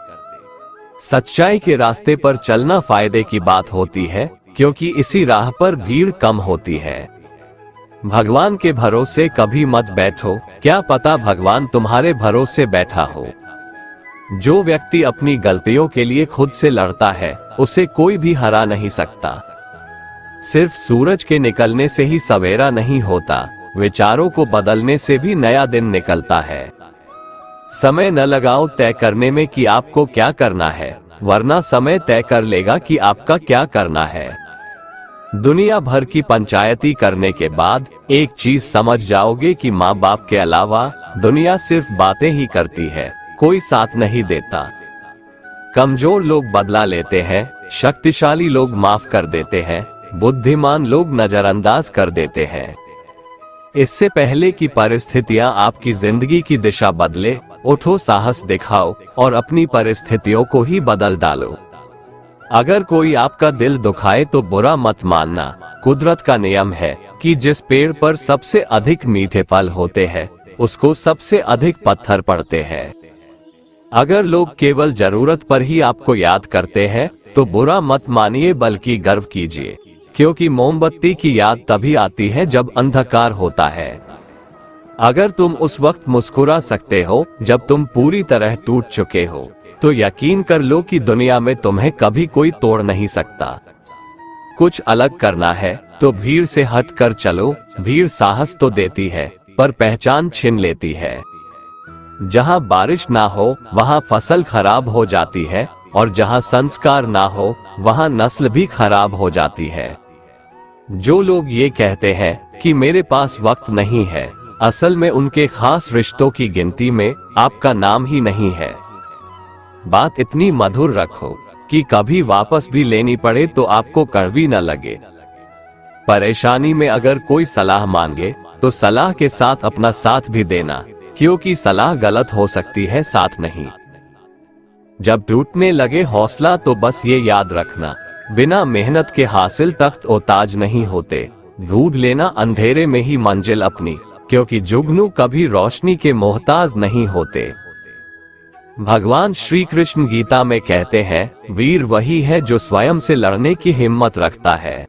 सच्चाई के रास्ते पर चलना फायदे की बात होती है, क्योंकि इसी राह पर भीड़ कम होती है। भगवान के भरोसे कभी मत बैठो, क्या पता भगवान तुम्हारे भरोसे बैठा हो। जो व्यक्ति अपनी गलतियों के लिए खुद से लड़ता है, उसे कोई भी हरा नहीं सकता। सिर्फ सूरज के निकलने से ही सवेरा नहीं होता, विचारों को बदलने से भी नया दिन निकलता है। समय न लगाओ तय करने में कि आपको क्या करना है, वरना समय तय कर लेगा कि आपका क्या करना है। दुनिया भर की पंचायती करने के बाद एक चीज समझ जाओगे कि माँ बाप के अलावा दुनिया सिर्फ बातें ही करती है, कोई साथ नहीं देता। कमजोर लोग बदला लेते हैं, शक्तिशाली लोग माफ कर देते हैं, बुद्धिमान लोग नजरअंदाज कर देते हैं। इससे पहले कि परिस्थितियां आपकी जिंदगी की दिशा बदले, उठो, साहस दिखाओ और अपनी परिस्थितियों को ही बदल डालो। अगर कोई आपका दिल दुखाए तो बुरा मत मानना। कुदरत का नियम है कि जिस पेड़ पर सबसे अधिक मीठे फल होते हैं, उसको सबसे अधिक पत्थर पड़ते हैं। अगर लोग केवल जरूरत पर ही आपको याद करते हैं तो बुरा मत मानिए, बल्कि गर्व कीजिए, क्योंकि मोमबत्ती की याद तभी आती है जब अंधकार होता है। अगर तुम उस वक्त मुस्कुरा सकते हो जब तुम पूरी तरह टूट चुके हो, तो यकीन कर लो कि दुनिया में तुम्हें कभी कोई तोड़ नहीं सकता। कुछ अलग करना है तो भीड़ से हट कर चलो। भीड़ साहस तो देती है पर पहचान छीन लेती है। जहां बारिश ना हो वहां फसल खराब हो जाती है, और जहां संस्कार ना हो वहां नस्ल भी खराब हो जाती है। जो लोग ये कहते हैं कि मेरे पास वक्त नहीं है, असल में उनके खास रिश्तों की गिनती में आपका नाम ही नहीं है। बात इतनी मधुर रखो कि कभी वापस भी लेनी पड़े तो आपको कड़वी न लगे। परेशानी में अगर कोई सलाह मांगे तो सलाह के साथ अपना साथ भी देना, क्योंकि सलाह गलत हो सकती है, साथ नहीं। जब टूटने लगे हौसला तो बस ये याद रखना, बिना मेहनत के हासिल तख्त और ताज नहीं होते। ढूंढ लेना अंधेरे में ही मंजिल अपनी, क्योंकि जुगनू कभी रोशनी के मोहताज नहीं होते। भगवान श्री कृष्ण गीता में कहते हैं, वीर वही है जो स्वयं से लड़ने की हिम्मत रखता है।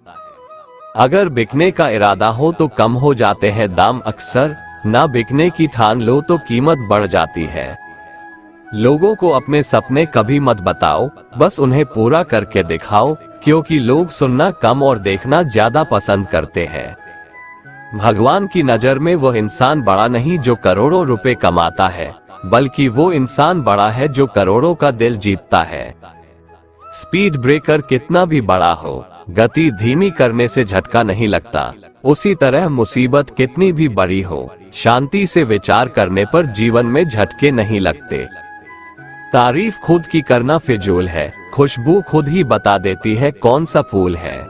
अगर बिकने का इरादा हो तो कम हो जाते हैं दाम अक्सर, ना बिकने की ठान लो तो कीमत बढ़ जाती है। लोगों को अपने सपने कभी मत बताओ, बस उन्हें पूरा करके दिखाओ, क्योंकि लोग सुनना कम और देखना ज्यादा पसंद करते हैं। भगवान की नजर में वो इंसान बड़ा नहीं जो करोड़ों रुपए कमाता है, बल्कि वो इंसान बड़ा है जो करोड़ों का दिल जीतता है। स्पीड ब्रेकर कितना भी बड़ा हो, गति धीमी करने से झटका नहीं लगता। उसी तरह मुसीबत कितनी भी बड़ी हो, शांति से विचार करने पर जीवन में झटके नहीं लगते। तारीफ खुद की करना फिजूल है, खुशबू खुद ही बता देती है कौन सा फूल है।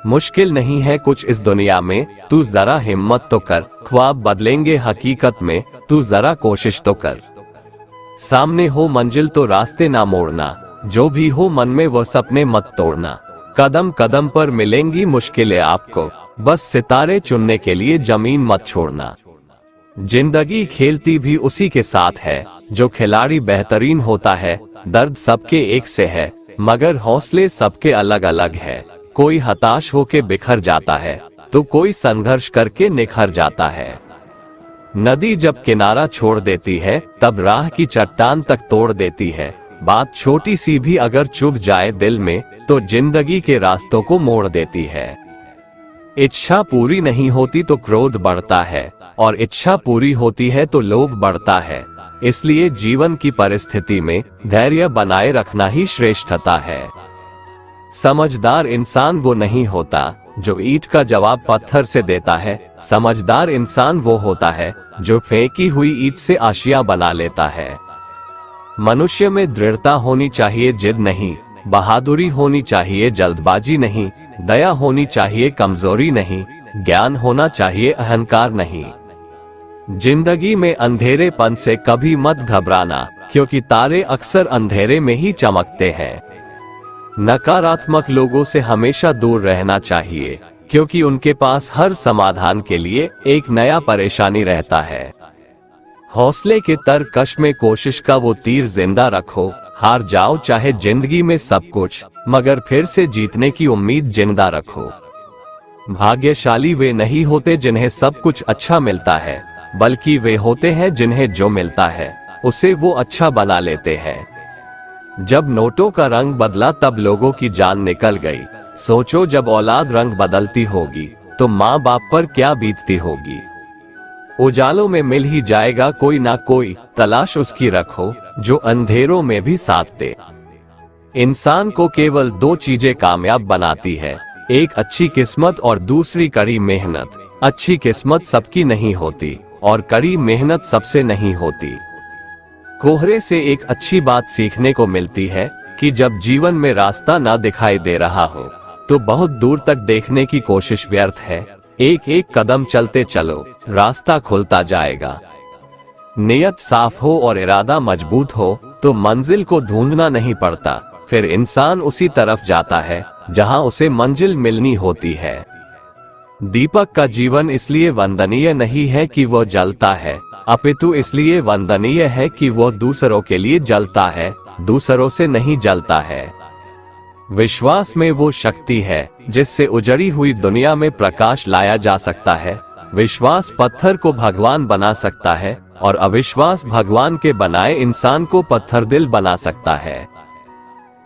मुश्किल नहीं है कुछ इस दुनिया में, तू जरा हिम्मत तो कर। ख्वाब बदलेंगे हकीकत में, तू जरा कोशिश तो कर। सामने हो मंजिल तो रास्ते ना मोड़ना, जो भी हो मन में वो सपने मत तोड़ना। कदम कदम पर मिलेंगी मुश्किलें आपको, बस सितारे चुनने के लिए जमीन मत छोड़ना। जिंदगी खेलती भी उसी के साथ है, जो खिलाड़ी बेहतरीन होता है। दर्द सबके एक से है, मगर हौसले सबके अलग अलग है। कोई हताश होके बिखर जाता है तो कोई संघर्ष करके निखर जाता है। नदी जब किनारा छोड़ देती है तब राह की चट्टान तक तोड़ देती है। बात छोटी सी भी अगर चुभ जाए दिल में तो जिंदगी के रास्तों को मोड़ देती है। इच्छा पूरी नहीं होती तो क्रोध बढ़ता है, और इच्छा पूरी होती है तो लोभ बढ़ता है। इसलिए जीवन की परिस्थिति में धैर्य बनाए रखना ही श्रेष्ठता है। समझदार इंसान वो नहीं होता जो ईंट का जवाब पत्थर से देता है। समझदार इंसान वो होता है जो फेंकी हुई ईंट से आशियां बना लेता है। मनुष्य में दृढ़ता होनी चाहिए, जिद नहीं। बहादुरी होनी चाहिए, जल्दबाजी नहीं। दया होनी चाहिए, कमजोरी नहीं। ज्ञान होना चाहिए, अहंकार नहीं। जिंदगी में अंधेरेपन से कभी मत घबराना, क्योंकि तारे अक्सर अंधेरे में ही चमकते हैं। नकारात्मक लोगों से हमेशा दूर रहना चाहिए, क्योंकि उनके पास हर समाधान के लिए एक नया परेशानी रहता है। हौसले के तरकश में कोशिश का वो तीर जिंदा रखो। हार जाओ चाहे जिंदगी में सब कुछ, मगर फिर से जीतने की उम्मीद जिंदा रखो। भाग्यशाली वे नहीं होते जिन्हें सब कुछ अच्छा मिलता है, बल्कि वे होते हैं जिन्हें जो मिलता है उसे वो अच्छा बना लेते हैं। जब नोटों का रंग बदला तब लोगों की जान निकल गई। सोचो जब औलाद रंग बदलती होगी तो माँ बाप पर क्या बीतती होगी। उजालों में मिल ही जाएगा कोई ना कोई, तलाश उसकी रखो जो अंधेरों में भी साथ दे। इंसान को केवल दो चीजें कामयाब बनाती है, एक अच्छी किस्मत और दूसरी कड़ी मेहनत। अच्छी किस्मत सबकी नहीं होती और कड़ी मेहनत सबसे नहीं होती। कोहरे से एक अच्छी बात सीखने को मिलती है कि जब जीवन में रास्ता ना दिखाई दे रहा हो तो बहुत दूर तक देखने की कोशिश व्यर्थ है। एक एक कदम चलते चलो, रास्ता खुलता जाएगा। नियत साफ हो और इरादा मजबूत हो तो मंजिल को ढूंढना नहीं पड़ता, फिर इंसान उसी तरफ जाता है जहां उसे मंजिल मिलनी होती है। दीपक का जीवन इसलिए वंदनीय नहीं है कि वो जलता है, अपितु इसलिए वंदनीय है कि वो दूसरों के लिए जलता है, दूसरों से नहीं जलता है। विश्वास में वो शक्ति है जिससे उजड़ी हुई दुनिया में प्रकाश लाया जा सकता है। विश्वास पत्थर को भगवान बना सकता है और अविश्वास भगवान के बनाए इंसान को पत्थर दिल बना सकता है।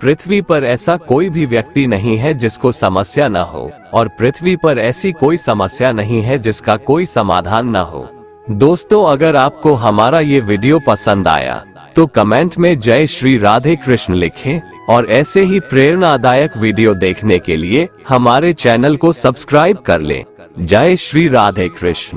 पृथ्वी पर ऐसा कोई भी व्यक्ति नहीं है जिसको समस्या न हो, और पृथ्वी पर ऐसी कोई समस्या नहीं है जिसका कोई समाधान न हो। दोस्तों, अगर आपको हमारा ये वीडियो पसंद आया तो कमेंट में जय श्री राधे कृष्ण लिखें और ऐसे ही प्रेरणादायक वीडियो देखने के लिए हमारे चैनल को सब्सक्राइब कर लें। जय श्री राधे कृष्ण।